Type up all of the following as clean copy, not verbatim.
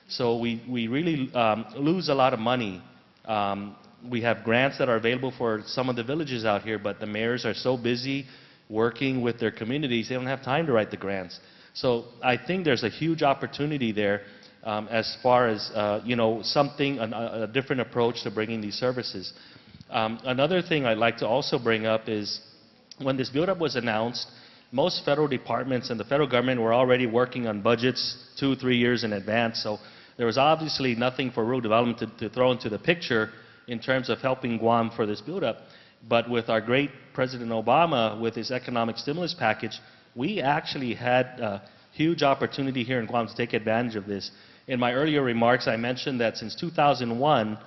So we really lose a lot of money. We have grants that are available for some of the villages out here, but the mayors are so busy working with their communities, they don't have time to write the grants. So I think there's a huge opportunity there as far as, you know, something, a different approach to bringing these services. Another thing I'd like to also bring up is when this build-up was announced, most federal departments and the federal government were already working on budgets 2-3 years in advance. So there was obviously nothing for rural development to throw into the picture in terms of helping Guam for this build-up. But with our great President Obama, with his economic stimulus package, we actually had a huge opportunity here in Guam to take advantage of this. In my earlier remarks, I mentioned that since 2001,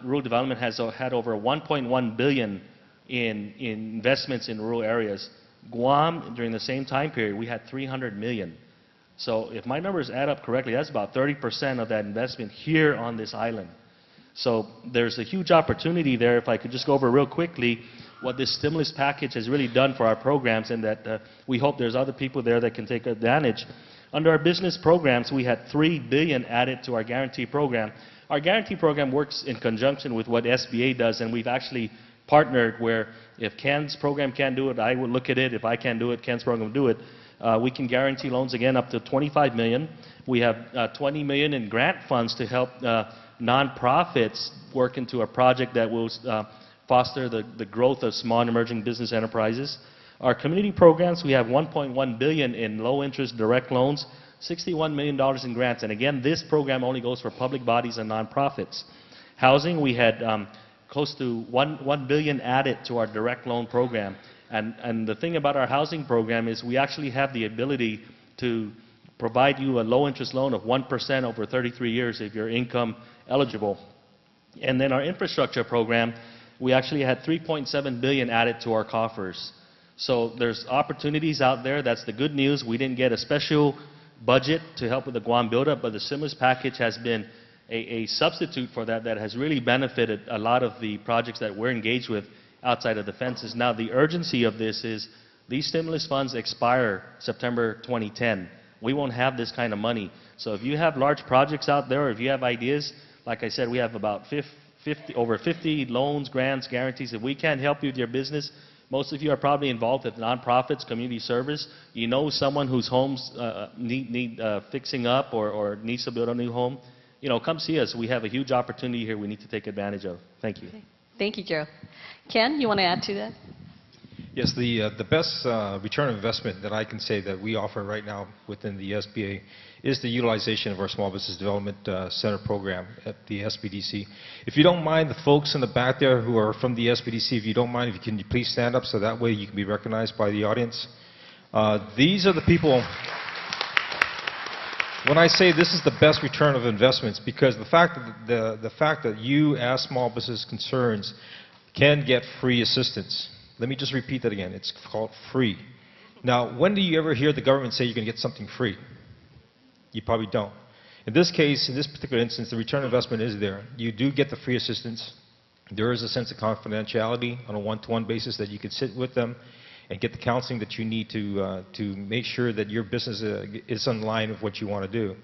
rural development has had over 1.1 billion in investments in rural areas. Guam, during the same time period, we had 300 million. So if my numbers add up correctly, that's about 30% of that investment here on this island. So there's a huge opportunity there. If I could just go over real quickly what this stimulus package has really done for our programs, and that we hope there's other people there that can take advantage. Under our business programs, we had $3 billion added to our guarantee program. Our guarantee program works in conjunction with what SBA does, and we've actually partnered where if Ken's program can't do it, I will look at it. If I can't do it, Ken's program will do it. We can guarantee loans again up to $25 million. We have $20 million in grant funds to help nonprofits work into a project that will foster the growth of small and emerging business enterprises. Our community programs, we have $1.1 billion in low-interest direct loans, $61 million in grants. And again, this program only goes for public bodies and nonprofits. Housing, we had close to $1 billion added to our direct loan program. And the thing about our housing program is we actually have the ability to provide you a low-interest loan of 1% over 33 years if you're income eligible. And then our infrastructure program, we actually had $3.7 billion added to our coffers. So there's opportunities out there. That's the good news. We didn't get a special budget to help with the Guam buildup, but the stimulus package has been a substitute for that has really benefited a lot of the projects that we're engaged with outside of the fences. Now, the urgency of this is these stimulus funds expire September 2010. We won't have this kind of money. So if you have large projects out there, or if you have ideas, like I said, we have about over 50 loans, grants, guarantees. If we can't help you with your business, most of you are probably involved with nonprofits, community service. You know someone whose homes need fixing up or needs to build a new home. You know, come see us. We have a huge opportunity here we need to take advantage of. Thank you. Okay. Thank you, Joe. Ken, you want to add to that? Yes, the best return on investment that I can say that we offer right now within the SBA is the utilization of our Small Business Development Center program at the SBDC. If you don't mind, the folks in the back there who are from the SBDC, if you don't mind, if you can please stand up so that way you can be recognized by the audience. These are the people. When I say this is the best return of investments, because the fact that you, as small business concerns, can get free assistance. Let me just repeat that again. It's called free. Now, when do you ever hear the government say you're going to get something free? You probably don't. In this case, in this particular instance, the return on investment is there. You do get the free assistance. There is a sense of confidentiality on a one-to-one basis that you can sit with them and get the counseling that you need to make sure that your business is in line with what you want to do.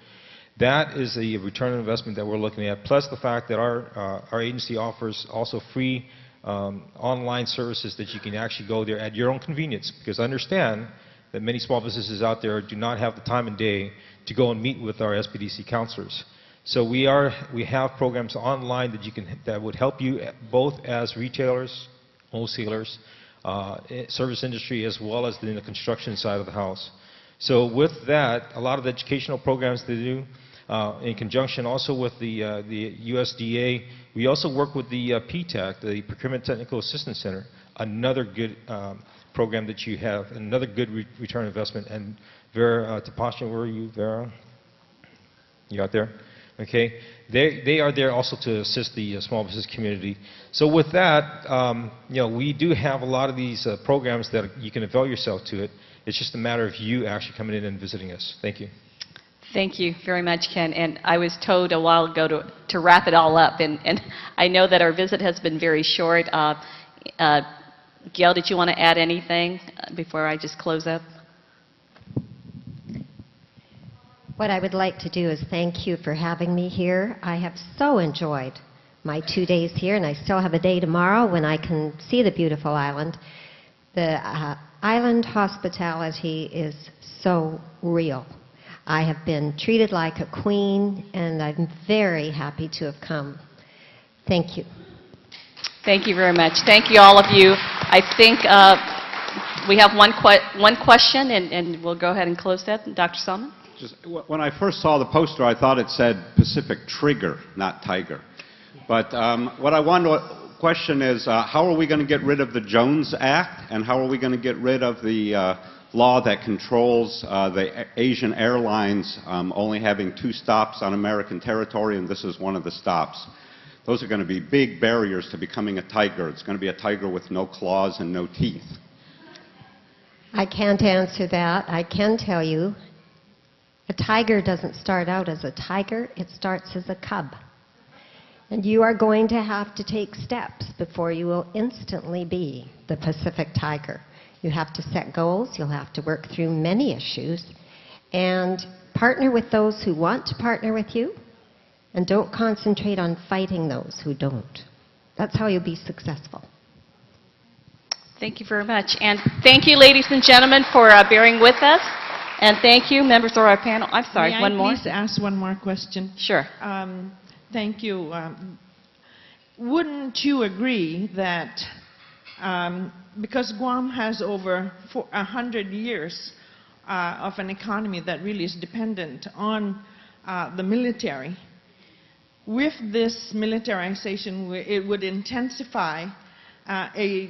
That is a return on investment that we're looking at, plus the fact that our agency offers also free online services that you can actually go there at your own convenience, because I understand that many small businesses out there do not have the time and day to go and meet with our SBDC counselors. So we have programs online that would help you both as retailers, wholesalers, service industry, as well as in the construction side of the house. So with that, a lot of the educational programs they do, in conjunction also with the USDA, we also work with the PTAC, the Procurement Technical Assistance Center, another good program that you have, another good return on investment. And Vera Tapasha, where are you, Vera? You out there? Okay. They are there also to assist the small business community. So with that, you know, we do have a lot of these programs that you can avail yourself to it. It's just a matter of you actually coming in and visiting us. Thank you. Thank you very much, Ken. And I was told a while ago to wrap it all up, and I know that our visit has been very short. Gail, did you want to add anything before I just close up? What I would like to do is thank you for having me here. I have so enjoyed my 2 days here, and I still have a day tomorrow when I can see the beautiful island. The island hospitality is so real. I have been treated like a queen, and I'm very happy to have come. Thank you. Thank you very much. Thank you, all of you. I think we have one question, and we'll go ahead and close that. Dr. Salman? Just, when I first saw the poster, I thought it said Pacific Trigger, not Tiger. But what I want to question is, how are we going to get rid of the Jones Act, and how are we going to get rid of the law that controls the Asian airlines only having 2 stops on American territory, and this is one of the stops? Those are going to be big barriers to becoming a tiger. It's going to be a tiger with no claws and no teeth. I can't answer that. I can tell you, a tiger doesn't start out as a tiger, it starts as a cub. And you are going to have to take steps before you will instantly be the Pacific tiger. You have to set goals, you'll have to work through many issues, and partner with those who want to partner with you, and don't concentrate on fighting those who don't. That's how you'll be successful. Thank you very much. And thank you, ladies and gentlemen, for bearing with us. And thank you, members of our panel. I'm sorry, May one I more? please ask one more question? Sure. Thank you. Wouldn't you agree that because Guam has over 100 years of an economy that really is dependent on the military, with this militarization, it would intensify a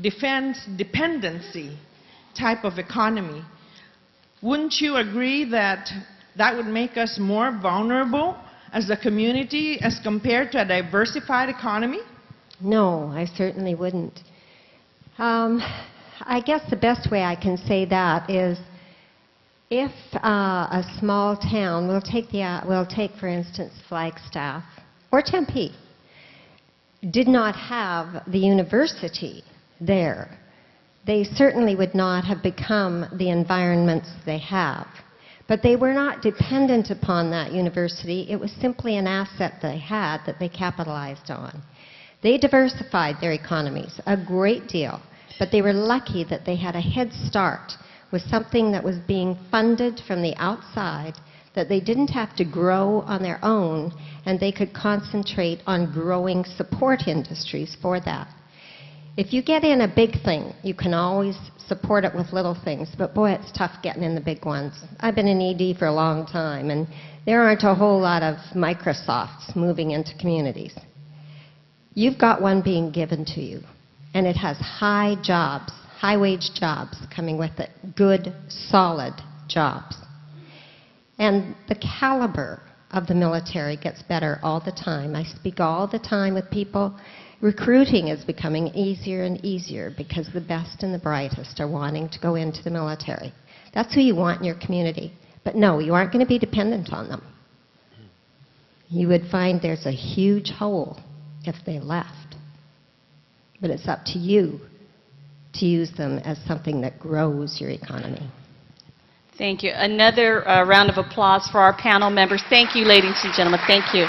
defense dependency type of economy. Wouldn't you agree that that would make us more vulnerable as a community as compared to a diversified economy? No, I certainly wouldn't. I guess the best way I can say that is if a small town, we'll take for instance Flagstaff or Tempe, did not have the university there, they certainly would not have become the environments they have. But they were not dependent upon that university. It was simply an asset they had that they capitalized on. They diversified their economies a great deal, but they were lucky that they had a head start with something that was being funded from the outside, that they didn't have to grow on their own, and they could concentrate on growing support industries for that. If you get in a big thing, you can always support it with little things, but boy, it's tough getting in the big ones. I've been in ED for a long time, and there aren't a whole lot of Microsofts moving into communities. You've got one being given to you, and it has high jobs, high-wage jobs coming with it, good, solid jobs. And the caliber of the military gets better all the time. I speak all the time with people. Recruiting is becoming easier and easier because the best and the brightest are wanting to go into the military. That's who you want in your community. But no, you aren't going to be dependent on them. You would find there's a huge hole if they left. But it's up to you to use them as something that grows your economy. Thank you. Another round of applause for our panel members. Thank you, ladies and gentlemen. Thank you.